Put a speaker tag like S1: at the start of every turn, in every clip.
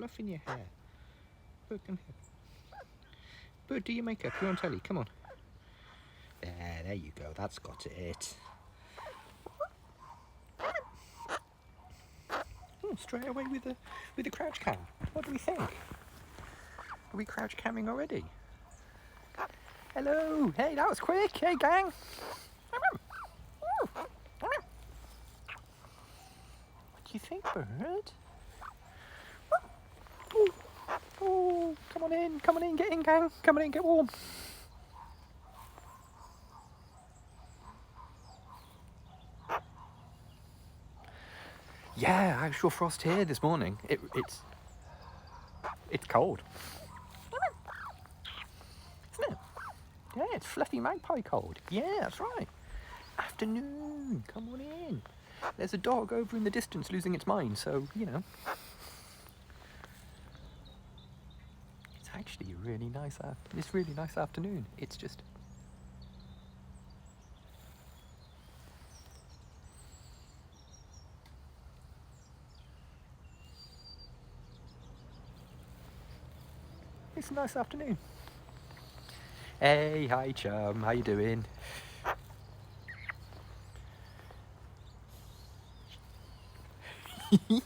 S1: fluffing your hair. Bird, come here. Bird, do your makeup. You're on telly. Come on. There you go. That's got it. Oh, straight away with the crouch cam. What do we think? Are we crouch camming already? Hello. Hey, that was quick. Hey, gang. What do you think, bird? Oh, come on in, get in, gang. Come on in, get warm. Yeah, actual frost here this morning. It's cold. Isn't it? Yeah, it's fluffy magpie cold. Yeah, that's right. Afternoon, come on in. There's a dog over in the distance losing its mind, so, you know. It's actually a really nice afternoon. It's just... It's a nice afternoon. Hey, hi chum, how you doing? What's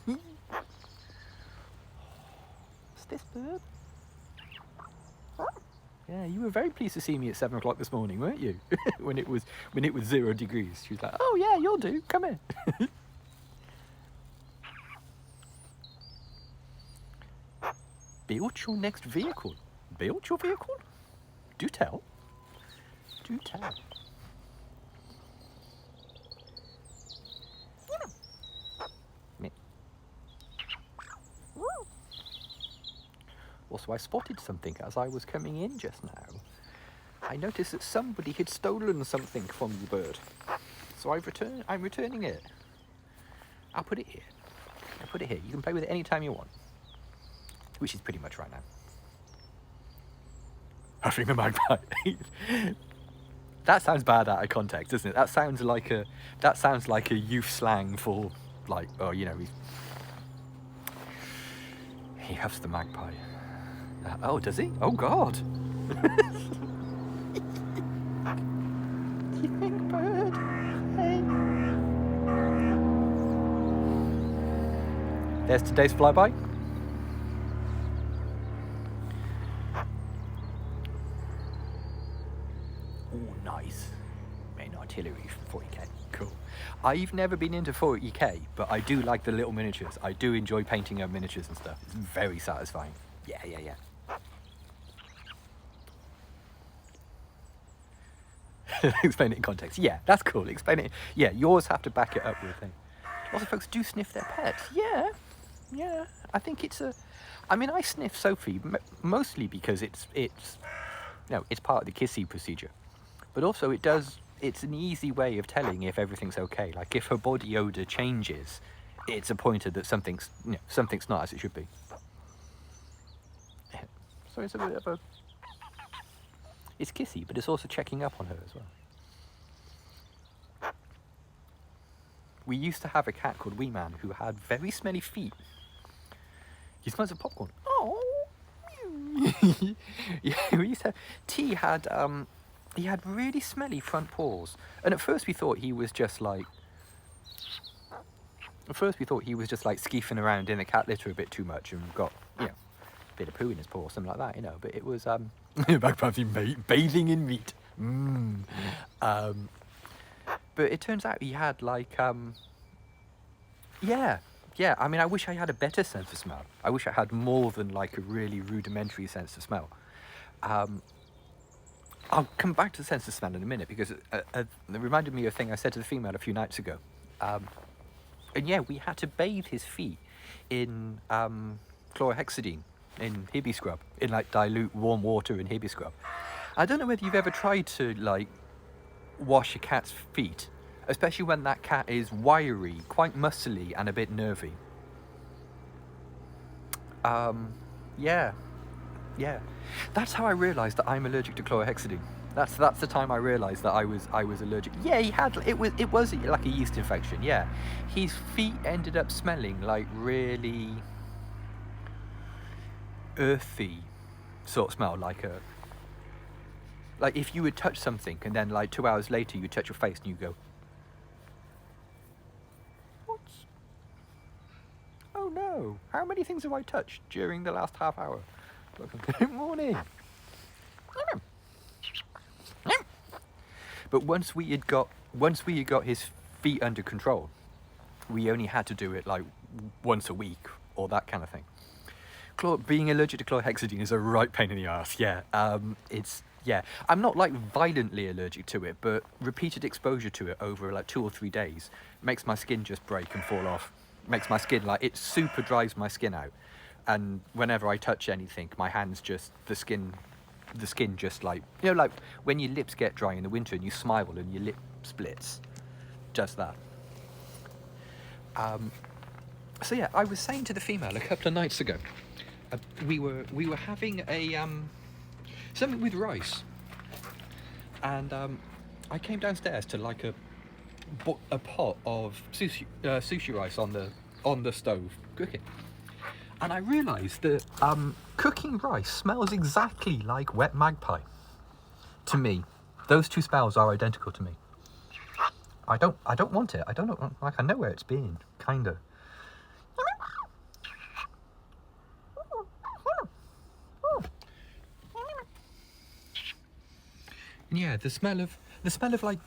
S1: this, bird? Yeah, you were very pleased to see me at 7 o'clock this morning, weren't you? when it was 0 degrees. She was like, oh yeah, you'll do, come here. Build your next vehicle. Build your vehicle? Do tell. Do tell. Also, I spotted something as I was coming in just now. I noticed that somebody had stolen something from you, bird. So I'm returning it. I'll put it here. You can play with it anytime you want. Which is pretty much right now. Having a magpie. That sounds bad out of context, doesn't it? That sounds like a youth slang for, like, oh, you know, he huffs the magpie. Oh, does he? Oh God. Do you think, bird? Hey. There's today's flyby. Nice. Main artillery for 40k. Cool. I've never been into 40k, but I do like the little miniatures. I do enjoy painting up miniatures and stuff. It's very satisfying. Yeah. Explain it in context. Yeah, that's cool. Explain it. Yeah, yours have to back it up with a thing. Lots of folks do sniff their pets. Yeah. I think it's a... I mean, I sniff Sophie mostly because it's part of the kissy procedure. But also it's an easy way of telling if everything's okay. Like if her body odor changes, it's a pointer that something's not as it should be. So it's a bit of a... It's kissy, but it's also checking up on her as well. We used to have a cat called Wee Man who had very smelly feet. He smells of popcorn. Oh. Yeah, we used to have... T had he had really smelly front paws, and at first we thought he was just like skeefing around in the cat litter a bit too much and got, you know, a bit of poo in his paw or something like that, you know. But it was magpie bathing in meat. But it turns out he had like yeah. I mean, I wish I had a better sense of smell. I wish I had more than like a really rudimentary sense of smell. I'll come back to the sense of smell in a minute because it reminded me of a thing I said to the female a few nights ago. And yeah, we had to bathe his feet in chlorhexidine, in Hibby scrub, in like dilute warm water in Hibby scrub. I don't know whether you've ever tried to like wash a cat's feet, especially when that cat is wiry, quite muscly and a bit nervy. Yeah. That's how I realised that I'm allergic to chlorhexidine. That's the time I realised that I was allergic. Yeah, it was like a yeast infection. Yeah, his feet ended up smelling like really earthy sort of smell, like if you would touch something and then like 2 hours later you touch your face and you go, what's, oh no, how many things have I touched during the last half hour? Good morning. But once we had got his feet under control, we only had to do it like once a week or that kind of thing. Being allergic to chlorhexidine is a right pain in the ass. Yeah, I'm not like violently allergic to it, but repeated exposure to it over like 2 or 3 days makes my skin just break and fall off. Makes my skin like, it super dries my skin out, and whenever I touch anything, my hands just, the skin just like, you know, like when your lips get dry in the winter and you smile and your lip splits, just that. So yeah, I was saying to the female a couple of nights ago, we were having a something with rice, and I came downstairs to like a pot of sushi rice on the stove cooking, and I realised that cooking rice smells exactly like wet magpie. To me, those two smells are identical to me. I don't want it. I don't know, like, I know where it's been, kinda. Yeah, the smell of like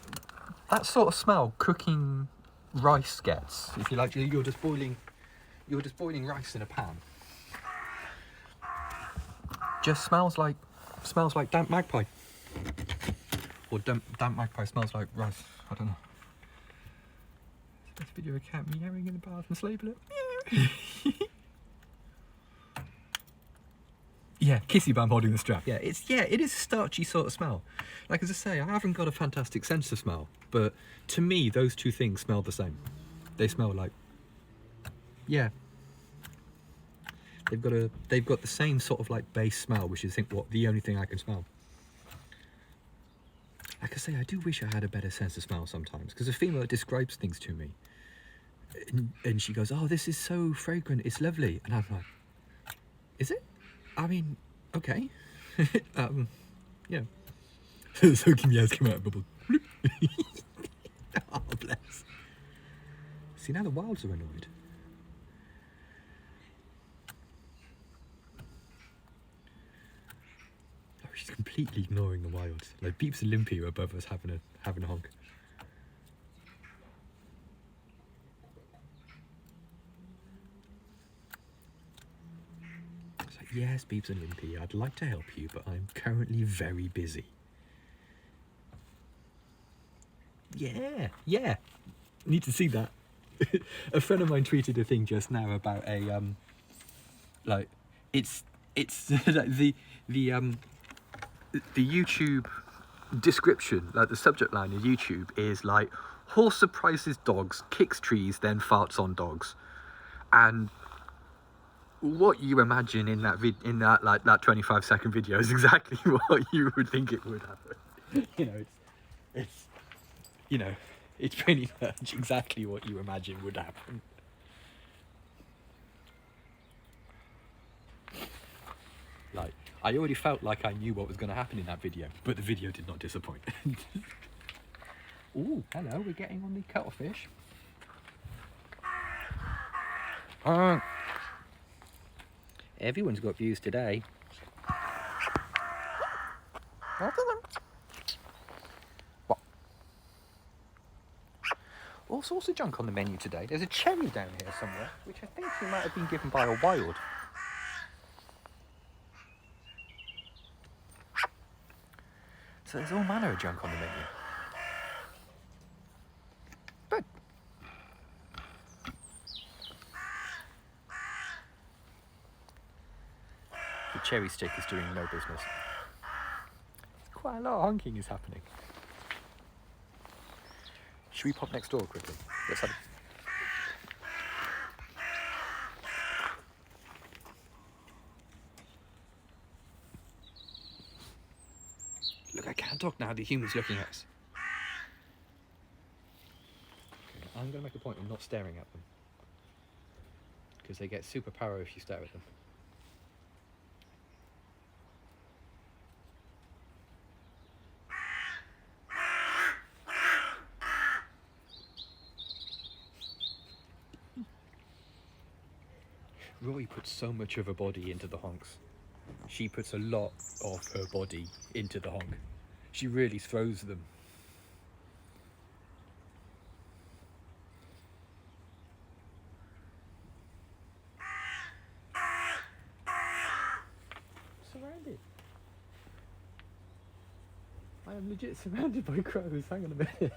S1: that sort of smell cooking rice gets. If you like, you're just boiling rice in a pan. Just smells like damp magpie, or damp magpie smells like rice. I don't know. This video of a cat meowing in the bath and label it. Yeah, kissy bum holding the strap. Yeah, it is a starchy sort of smell. Like, as I say, I haven't got a fantastic sense of smell, but to me, those two things smell the same. They smell like, yeah. They've got the same sort of like base smell, which is the only thing I can smell. Like I say, I do wish I had a better sense of smell sometimes, because a female describes things to me, and she goes, "Oh, this is so fragrant, it's lovely," and I'm like, "Is it? I mean, okay." Yeah. So Kimya's come out of bubble. Oh, bless. See, now the wilds are annoyed. Oh, she's completely ignoring the wilds. Like, Beeps and Limpy are above us having a honk. Yes, Beeps and Limpy, I'd like to help you, but I'm currently very busy. Yeah. Need to see that. A friend of mine tweeted a thing just now about a like it's like the YouTube description, like the subject line of YouTube is like, horse surprises dogs, kicks trees, then farts on dogs, and what you imagine in that like that 25-second video is exactly what you would think it would happen. It's pretty much exactly what you imagine would happen. Like, I already felt like I knew what was going to happen in that video, but the video did not disappoint. Ooh, hello, we're getting on the cuttlefish. Everyone's got views today. What? All sorts of junk on the menu today. There's a cherry down here somewhere, which I think we might have been given by a wild. So there's all manner of junk on the menu. But the cherry stick is doing no business. Quite a lot of honking is happening. Should we pop next door quickly? Let's have it. Look, I can't talk now, the human's looking at us. Okay, I'm going to make a point of not staring at them, because they get superpower if you stare at them. Roy puts so much of her body into the honks. She puts a lot of her body into the honk. She really throws them. Surrounded. I am legit surrounded by crows. Hang on a minute.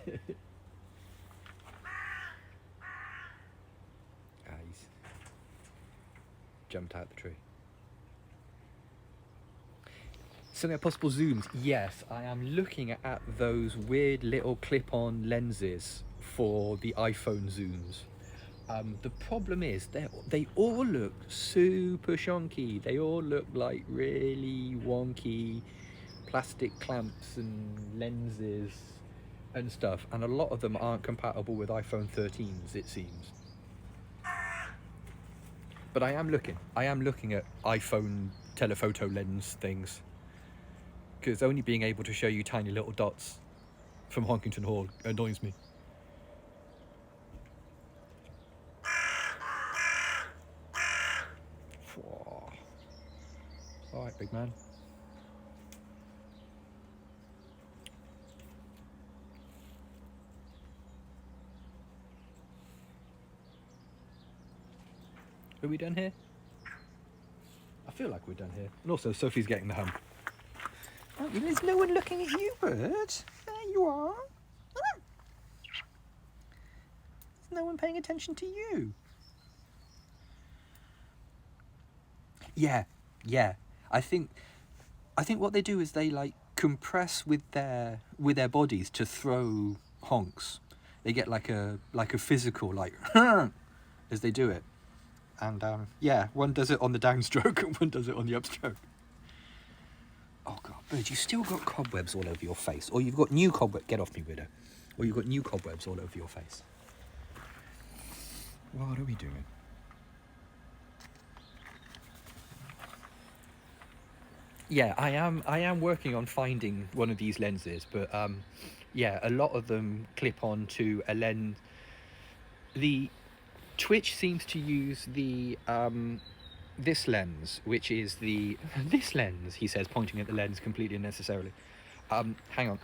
S1: He's jumped out the tree. So there are possible zooms. Yes, I am looking at those weird little clip-on lenses for the iPhone zooms. The problem is they all look super shonky. They all look like really wonky plastic clamps and lenses and stuff, and a lot of them aren't compatible with iPhone 13s, it seems. But I am looking at iPhone telephoto lens things, because only being able to show you tiny little dots from Honkington Hall annoys me. All right, big man. Are we done here? I feel like we're done here. And also, Sophie's getting the hump. Oh, there's no one looking at you, bird. There you are. There's no one paying attention to you. Yeah. I think what they do is they like compress with their bodies to throw honks. They get like a physical like as they do it. And yeah, one does it on the downstroke and one does it on the upstroke. Oh God, bird, you still got cobwebs all over your face, or you've got new cobwebs. Get off me, widow. Or you've got new cobwebs all over your face. What are we doing? Yeah, I am working on finding one of these lenses, but yeah, a lot of them clip on to a lens. The Twitch seems to use the this lens, which is the this lens, he says, pointing at the lens completely unnecessarily. Hang on.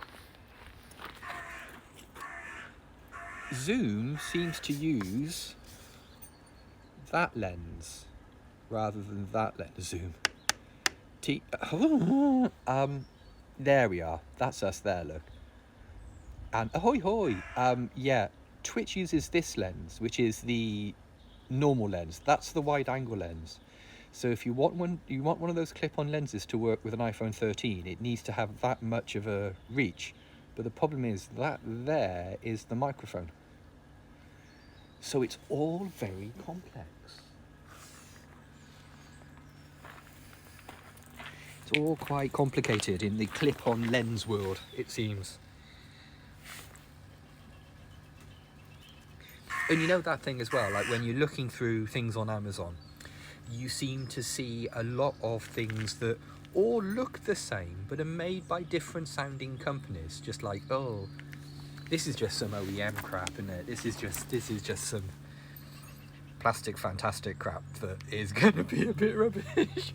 S1: Zoom seems to use that lens rather than that lens. Zoom. There we are. That's us there, look. And ahoy hoy. Yeah, Twitch uses this lens, which is the normal lens. That's the wide angle lens. So if you want one of those clip-on lenses to work with an iPhone 13, it needs to have that much of a reach. But the problem is that there is the microphone. So it's all very complex. It's all quite complicated in the clip-on lens world, it seems. And you know that thing as well, like when you're looking through things on Amazon, you seem to see a lot of things that all look the same, but are made by different sounding companies. Just like, oh, this is just some OEM crap, isn't it? This is just some plastic fantastic crap that is going to be a bit rubbish.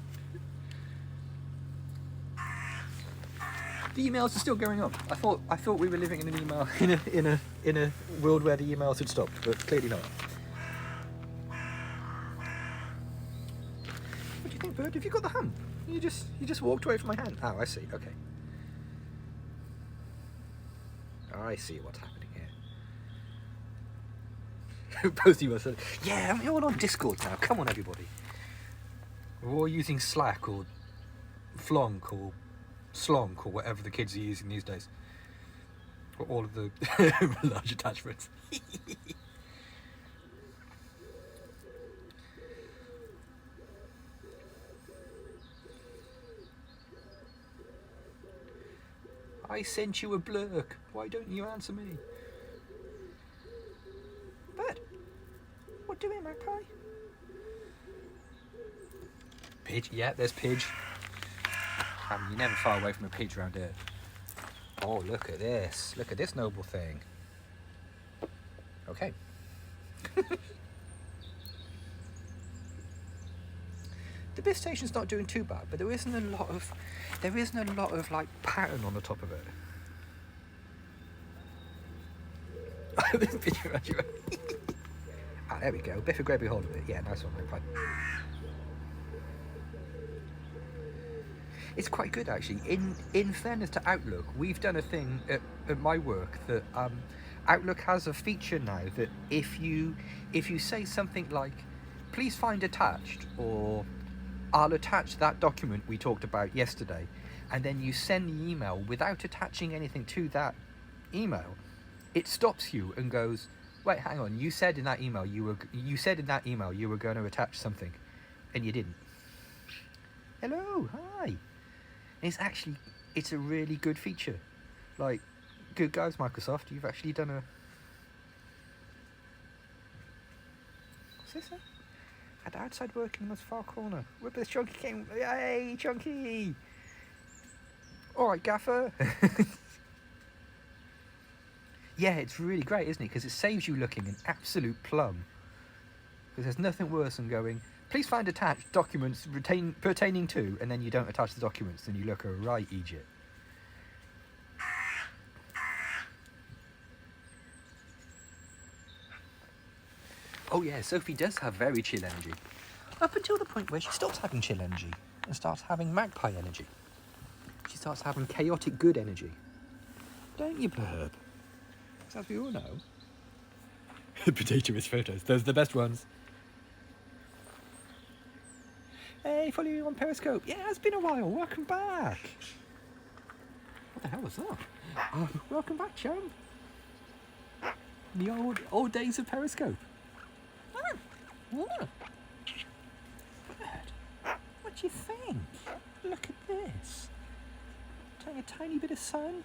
S1: The emails are still going on. I thought we were living in an email in a world where the emails had stopped, but clearly not. What do you think, bird? Have you got the hump? You just walked away from my hand. Oh, I see. Okay. I see what's happening here. Both of you are saying, yeah, we're all on Discord now. Come on, everybody. We're all using Slack or Flonk or Slonk or whatever the kids are using these days. For all of the large attachments. I sent you a blurk. Why don't you answer me? Bird, what doing, magpie? Pidge? Yeah, there's Pidge. You're never far away from a pidge around here. Oh, look at this. Look at this noble thing. Okay. The bit station's not doing too bad, but there isn't a lot of like pattern on the top of it. This picture of you. Ah, there we go. Biff and Gregory hold of it. Yeah, nice one, Magpie. It's quite good actually. In fairness to Outlook, we've done a thing at my work that Outlook has a feature now that if you say something like, please find attached, or I'll attach that document we talked about yesterday, and then you send the email without attaching anything to that email, it stops you and goes, wait, hang on, you said in that email you were going to attach something, and you didn't. Hello, hi. And it's a really good feature. Like, good guys, Microsoft, you've actually done a... What's this then? Had outside working in this far corner. Whip this Chunky came. Hey, Chunky! Alright, Gaffer. Yeah, it's really great, isn't it? Because it saves you looking an absolute plum. Because there's nothing worse than going, please find attached documents pertaining to, and then you don't attach the documents, and you look a right idiot. Oh yeah, Sophie does have very chill energy. Up until the point where she stops having chill energy and starts having magpie energy. She starts having chaotic good energy. Don't you, Blurb? Because as we all know... Potatoist photos, those are the best ones. Hey, follow you on Periscope. Yeah, it's been a while. Welcome back. What the hell was that? Welcome back, chum. The old days of Periscope. What do you think? Look at this. Taking a tiny bit of sun.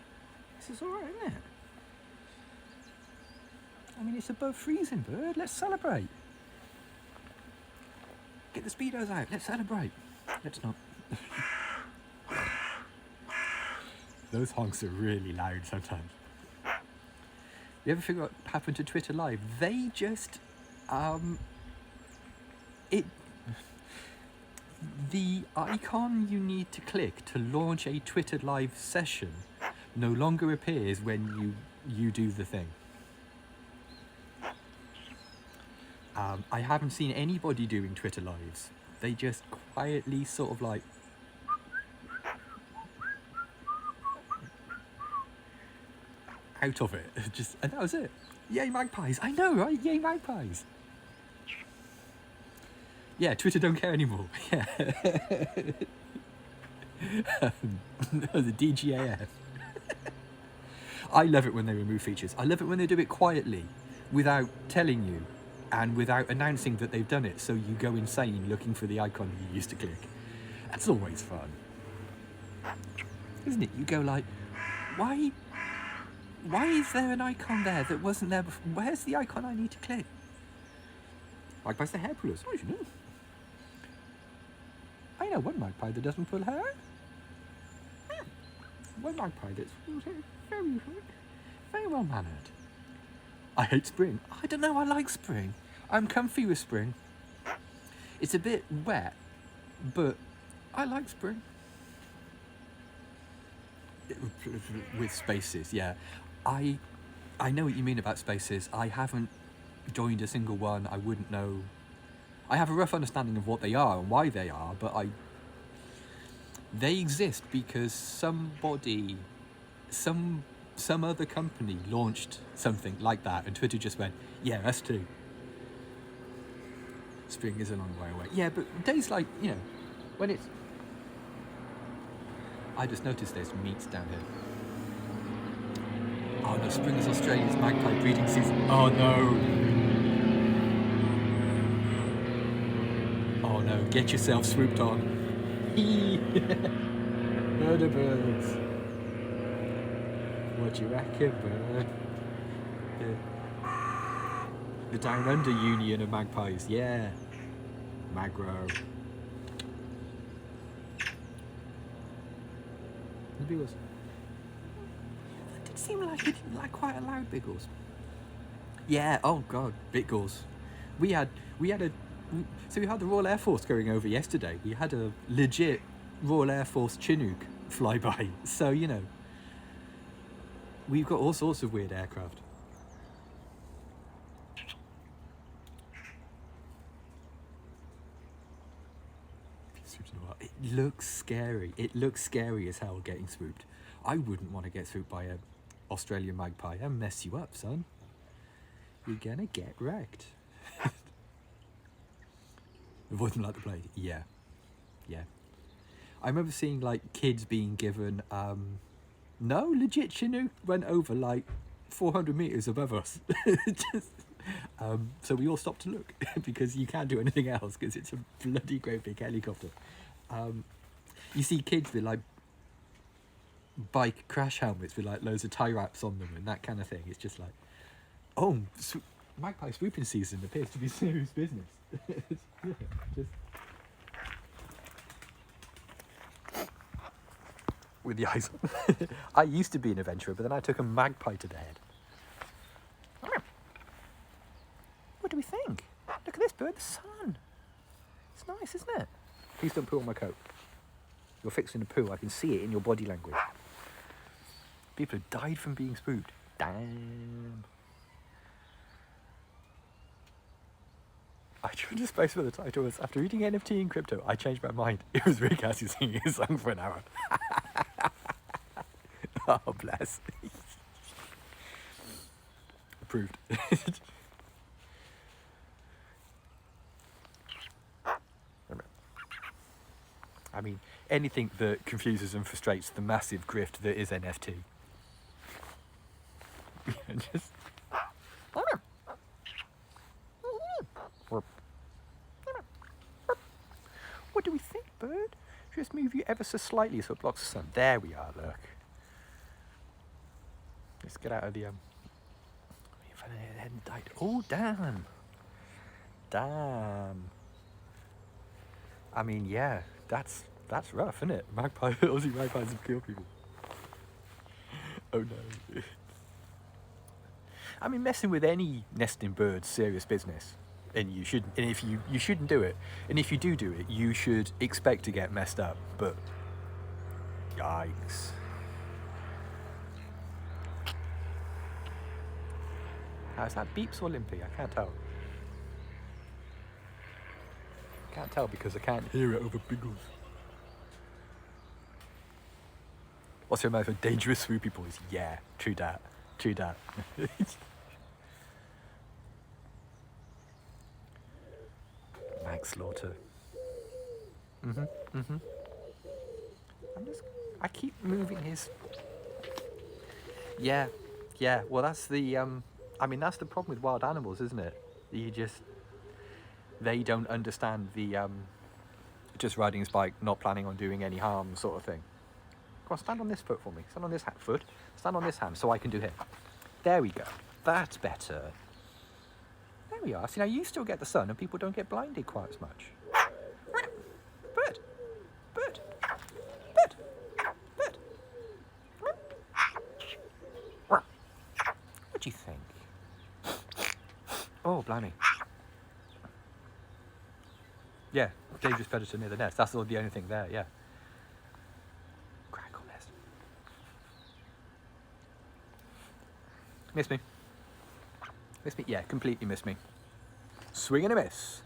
S1: This is alright, isn't it? I mean, it's above freezing, bird. Let's celebrate. Get the speedos out. Let's celebrate. Let's not. Those honks are really loud sometimes. You ever figure out what happened to Twitter Live? They just... The icon you need to click to launch a Twitter Live session no longer appears when you do the thing. I haven't seen anybody doing Twitter Lives. They just quietly sort of like... out of it. And that was it. Yay magpies. I know, right? Yay magpies. Yeah, Twitter don't care anymore. Yeah. The DGAF. I love it when they remove features. I love it when they do it quietly, without telling you, and without announcing that they've done it, so you go insane looking for the icon you used to click. That's always fun. Isn't it? You go like, why is there an icon there that wasn't there before? Where's the icon I need to click? Magpies, the hair pullers. Oh, you know. I know one magpie that doesn't pull hair. One magpie that's very, very well mannered. I hate spring. I don't know, I like spring. I'm comfy with spring. It's a bit wet, but I like spring. With spaces, yeah. I know what you mean about spaces. I haven't joined a single one. I wouldn't know. I have a rough understanding of what they are and why they are, but they exist because somebody, some other company launched something like that, and Twitter just went, yeah, us too. Spring is a long way away. Yeah, but days like, you know, when it's... I just noticed there's meats down here. Oh no, spring is Australia's magpie breeding season. Oh no. Oh no, get yourself swooped on. Murder birds. What you reckon, bird? The Down Under Union of Magpies, yeah. Magro. The Beagles. That did seem like it didn't like quite a loud Beagles. Yeah, oh god, Beagles. We had So we had the Royal Air Force going over yesterday. We had a legit Royal Air Force Chinook fly by. So, you know, we've got all sorts of weird aircraft. It looks scary. It looks scary as hell getting swooped. I wouldn't want to get swooped by an Australian magpie. I'll mess you up, son. You're gonna get wrecked. Avoid them like the plague. Yeah. Yeah. I remember seeing like kids being given no, legit Chinook went over like 400 meters above us. Just, so we all stopped to look because you can't do anything else because it's a bloody great big helicopter. You see kids with like bike crash helmets with like loads of tie wraps on them and that kind of thing. It's just like, oh, magpie swooping season appears to be serious business. Yeah, just with the eyes on. I used to be an adventurer, but then I took a magpie to the head. What do we think? Look at this bird, the sun. It's nice, isn't it? Please don't poo on my coat. You're fixing to poo. I can see it in your body language. People have died from being spooked. Damn. I tried to space where the title was. After reading NFT and crypto, I changed my mind. It was Rick Astley singing his song for an hour. Oh, bless. Approved. I mean, anything that confuses and frustrates the massive grift that is NFT. Just... What do we think, bird? Just move you ever so slightly so it blocks the sun. There we are, look. Let's get out of the oh, damn. Damn. I mean, yeah, that's rough, isn't it? Magpie, Aussie magpies have killed people. Oh no. I mean, messing with any nesting bird's serious business, and you shouldn't. And if you shouldn't do it, and if you do it, you should expect to get messed up. But yikes. How's that, beeps or limpy? I can't tell. Can't tell because I can't hear it over Biggles. What's your mouth for dangerous swoopy boys? Yeah, true that. True that. Mag slaughter. I keep moving his. Yeah. Well, that's the. I mean, that's the problem with wild animals, isn't it? They don't understand the just riding his bike, not planning on doing any harm sort of thing. Come on, stand on this foot for me. Stand on this foot. Stand on this hand so I can do him. There we go. That's better. There we are. See, now you still get the sun and people don't get blinded quite as much. Bird. Bird. Bird. Bird. What do you think? Oh, blimey. Yeah, dangerous predator near the nest. That's the only thing there, yeah. Crackle nest. Miss me. Miss me? Yeah, completely miss me. Swing and a miss.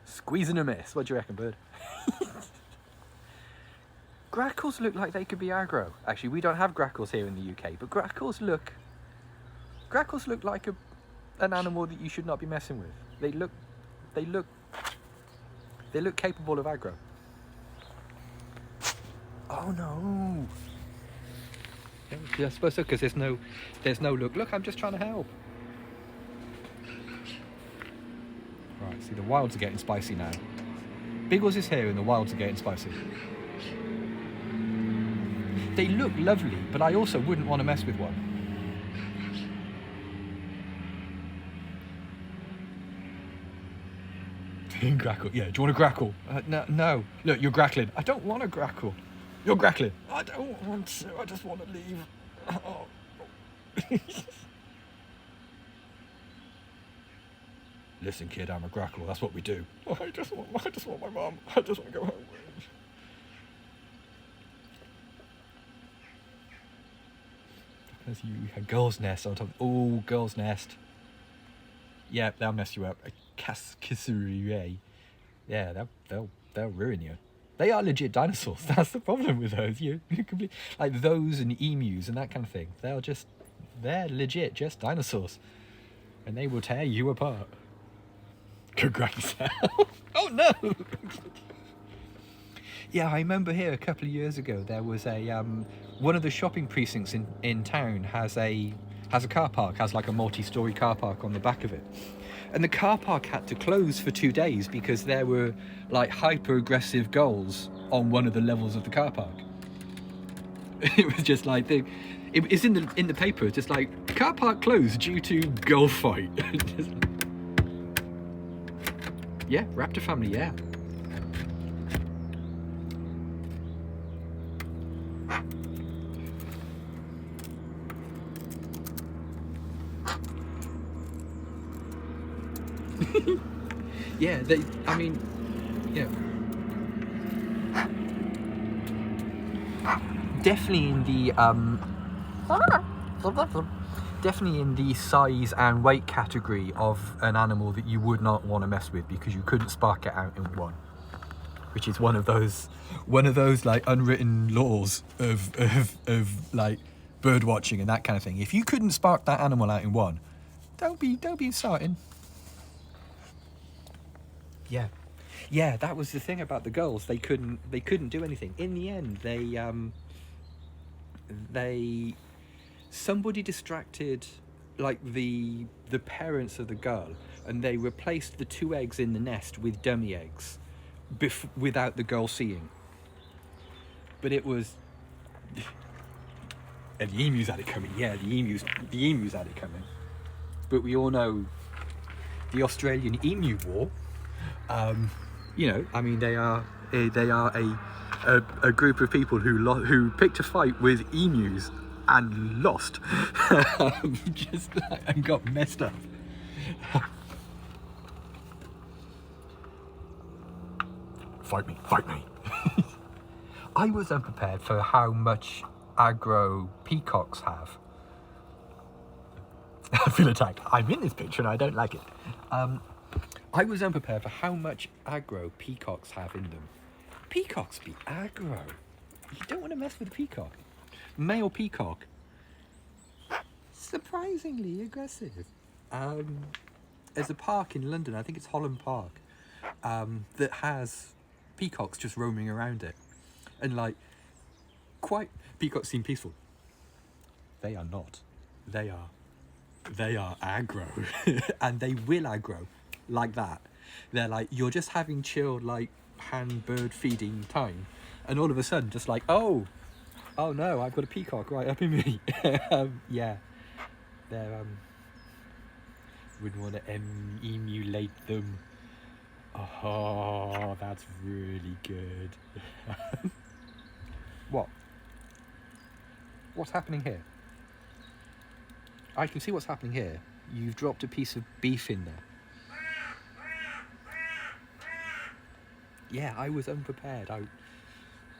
S1: Squeeze and a miss. What do you reckon, bird? Grackles look like they could be aggro. Actually, we don't have grackles here in the UK, but grackles look like an animal that you should not be messing with. They look capable of aggro. Oh no! Yeah, I suppose so, because there's no look. Look, I'm just trying to help. Right, see, the wilds are getting spicy now. Biggles is here and the wilds are getting spicy. They look lovely, but I also wouldn't want to mess with one. Grackle. Yeah, do you want to grackle? No. Look, you're grackling. I don't want to grackle. You're grackling. I don't want to. I just want to leave. Oh. Listen, kid, I'm a grackle. That's what we do. I just want my mum. I just want to go home. As you had girl's nest on top. Oh, girl's nest. Yeah, they'll mess you up. A kisserie. Yeah, they'll ruin you. They are legit dinosaurs. That's the problem with those. You could be like those and emus and that kind of thing. They're legit just dinosaurs, and they will tear you apart. Go grab yourself. Oh no! Yeah, I remember here a couple of years ago there was a one of the shopping precincts in town has a car park, has like a multi-story car park on the back of it. And the car park had to close for 2 days because there were like hyper-aggressive gulls on one of the levels of the car park. It was just like it's in the paper, just like car park closed due to gull fight. Yeah, raptor family, yeah. Yeah, yeah. Definitely in the size and weight category of an animal that you would not want to mess with because you couldn't spark it out in one, which is one of those like unwritten laws of like bird watching and that kind of thing. If you couldn't spark that animal out in one, don't be starting. Yeah, that was the thing about the girls. They couldn't do anything. In the end, somebody distracted like the parents of the girl, and they replaced the 2 eggs in the nest with dummy eggs without the girl seeing. But it was and the emus had it coming. Yeah, the emus had it coming. But we all know the Australian Emu War. I mean, they are a group of people who picked a fight with emus and lost, and got messed up. Fight me! I was unprepared for how much aggro peacocks have. I feel attacked. I'm in this picture and I don't like it. I was unprepared for how much aggro peacocks have in them. Peacocks be aggro. You don't want to mess with a peacock. Male peacock, surprisingly aggressive. There's a park in London, I think it's Holland Park, that has peacocks just roaming around it. And like, peacocks seem peaceful. They are not. They are aggro. And they will aggro. Like that. They're like, you're just having chilled like hand bird feeding time, and all of a sudden just like, oh no, I've got a peacock right up in me. Yeah, they're wouldn't want to emulate them. Oh, that's really good. What's happening here? I can see what's happening here. You've dropped a piece of beef in there. Yeah, I was unprepared. I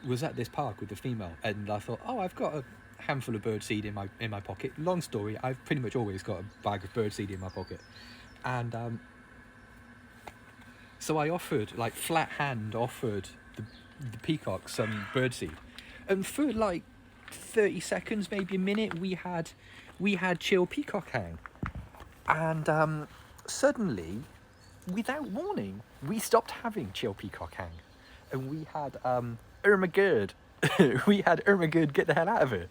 S1: was at this park with the female, and I thought, oh, I've got a handful of birdseed in my pocket. Long story, I've pretty much always got a bag of birdseed in my pocket, and so I offered, like flat hand, offered the peacock some birdseed, and for like 30 seconds, maybe a minute, we had chill peacock hang, and suddenly, without warning, we stopped having chill peacock hang, and we had Ermagerd. We had Ermagerd get the hell out of it.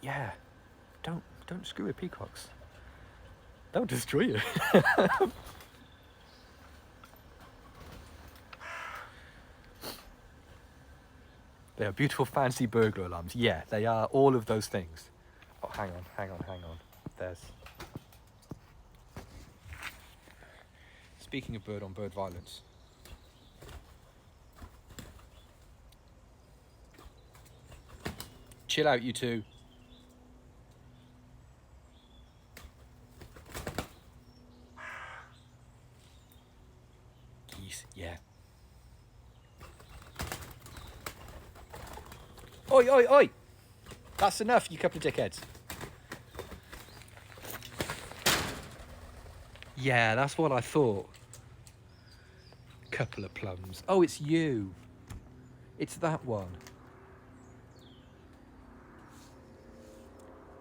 S1: Yeah, don't screw with peacocks. They'll destroy you. They are beautiful fancy burglar alarms. Yeah, they are all of those things. Oh, hang on. There's... Speaking of bird-on-bird violence. Chill out, you two. Oi, oi, oi! That's enough, you couple of dickheads. Yeah, that's what I thought. Couple of plums. Oh, it's you. It's that one.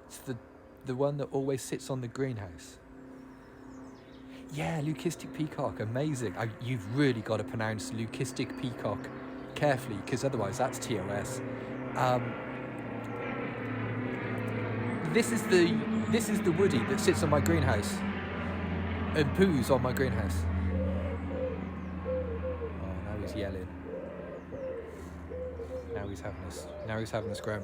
S1: It's the one that always sits on the greenhouse. Yeah, leucistic peacock, amazing. You've really got to pronounce leucistic peacock carefully, because otherwise that's TOS. This is the Woody that sits on my greenhouse and poos on my greenhouse. Oh, now he's yelling. Now he's having a scram.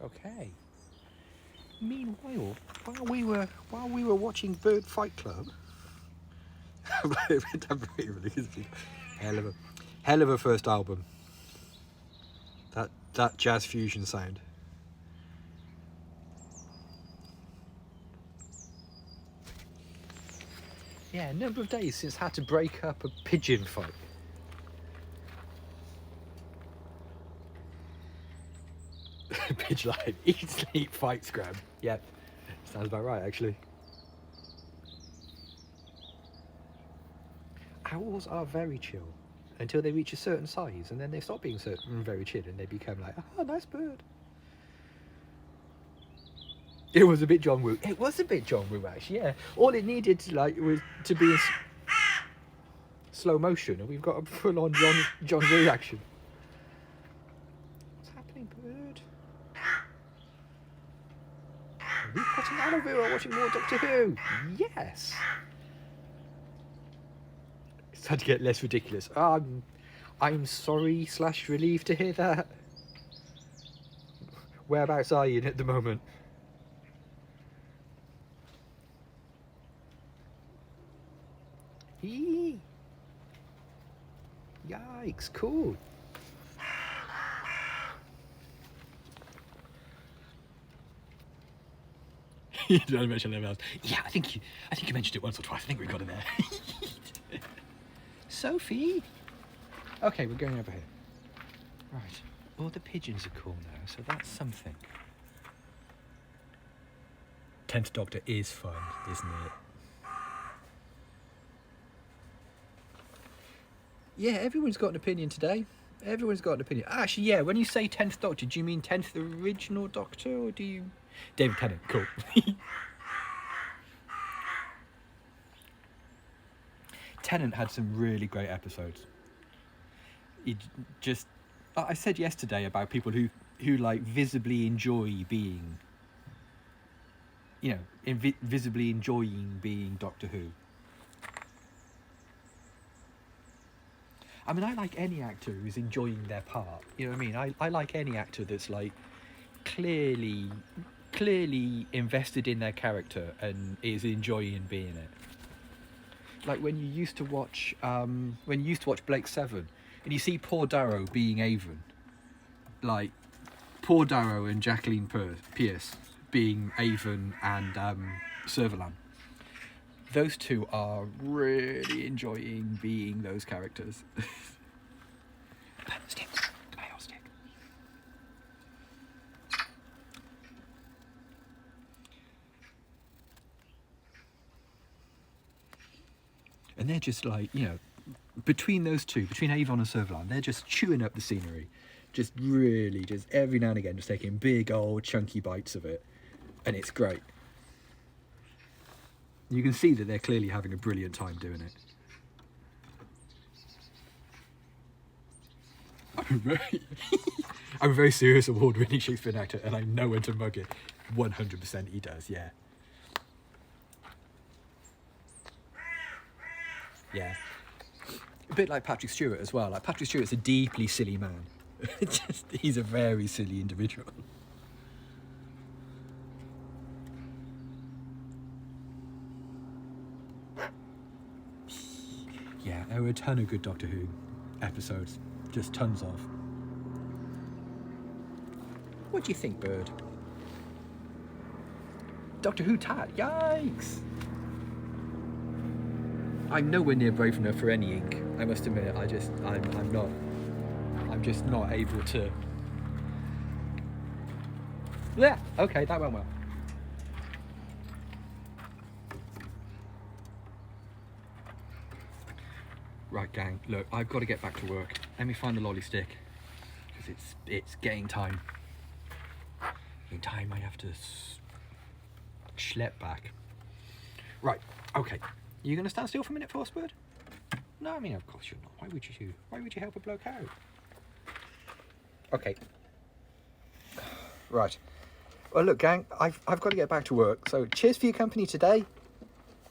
S1: Okay. Meanwhile, while we were watching Bird Fight Club, hell of a first album. That jazz fusion sound. Yeah, a number of days since I had to break up a pigeon fight. Pigeon line, eat, sleep, fight, scram. Yeah, sounds about right, actually. Owls are very chill until they reach a certain size, and then they stop being very chill, and they become like, oh, nice bird. It was a bit John Woo. It was a bit John Woo, actually. Yeah, all it needed was to be in slow motion, and we've got a full-on John Woo action. What's happening, bird? Are we putting aloe vera watching more Doctor Who? Yes. It's starting to get less ridiculous. I'm sorry / relieved to hear that. Whereabouts are you at the moment? Eee. Yikes, cool. You don't mention levels. Yeah, I think you mentioned it once or twice. I think we got it there. Sophie. Okay, we're going over here. Right. All the pigeons are cool now, so that's something. 10th Doctor is fun, isn't it? Yeah, everyone's got an opinion today. Everyone's got an opinion. Actually, yeah, when you say 10th Doctor, do you mean 10th original Doctor, or do you... David Tennant, cool. Tennant had some really great episodes. He just... I said yesterday about people who like visibly enjoy being... You know, visibly enjoying being Doctor Who. I mean, I like any actor who's enjoying their part. You know what I mean? I like any actor that's like clearly invested in their character and is enjoying being it. Like when you used to watch Blake Seven, and you see poor Darrow being Avon, like poor Darrow and Jacqueline Pierce being Avon and Servalan. Those two are really enjoying being those characters. Stick. Stick. And they're just like, you know, between those two, between Avon and Servalan, they're just chewing up the scenery. Just really, just every now and again, just taking big old chunky bites of it. And it's great. You can see that they're clearly having a brilliant time doing it. I'm a very serious award-winning Shakespearean actor, and I know when to mug it. 100% he does, yeah. Yeah. A bit like Patrick Stewart as well. Like Patrick Stewart's a deeply silly man. He's a very silly individual. Yeah, there were a ton of good Doctor Who episodes. Just tons of. What do you think, Bird? Doctor Who tat. Yikes! I'm nowhere near brave enough for any ink. I must admit. I'm not. I'm just not able to. Yeah. Okay, that went well. Right, gang. Look, I've got to get back to work. Let me find the lolly stick, because it's getting time. In time, I have to schlep back. Right. Okay. You gonna stand still for a minute, Frostbird? No, I mean, of course you're not. Why would you? Why would you help a bloke out? Okay. Right. Well, look, gang. I've got to get back to work. So, cheers for your company today.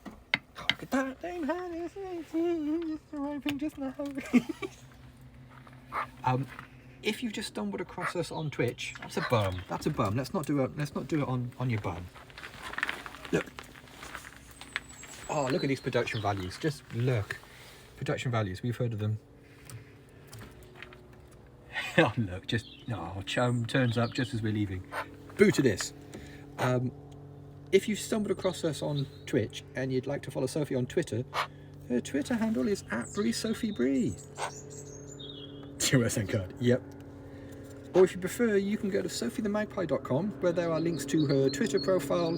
S1: Oh, look at that. Don't have this. Just arriving just now. If you've just stumbled across us on Twitch, that's a bum. That's a bum. Let's not do it. Let's not do it on your bum. Look. Oh, look at these production values. Just look. Production values. We've heard of them. Oh, look. Just Chum turns up just as we're leaving. Boo to this. If you've stumbled across us on Twitch and you'd like to follow Sophie on Twitter, her Twitter handle is @BreeSophieBree. 2% card. Yep. Or if you prefer, you can go to sophiethemagpie.com, where there are links to her Twitter profile,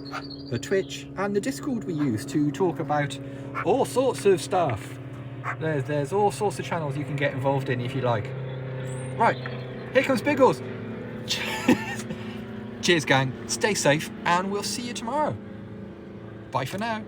S1: her Twitch, and the Discord we use to talk about all sorts of stuff. There's all sorts of channels you can get involved in if you like. Right, here comes Biggles. Cheers, gang. Stay safe, and we'll see you tomorrow. Bye for now.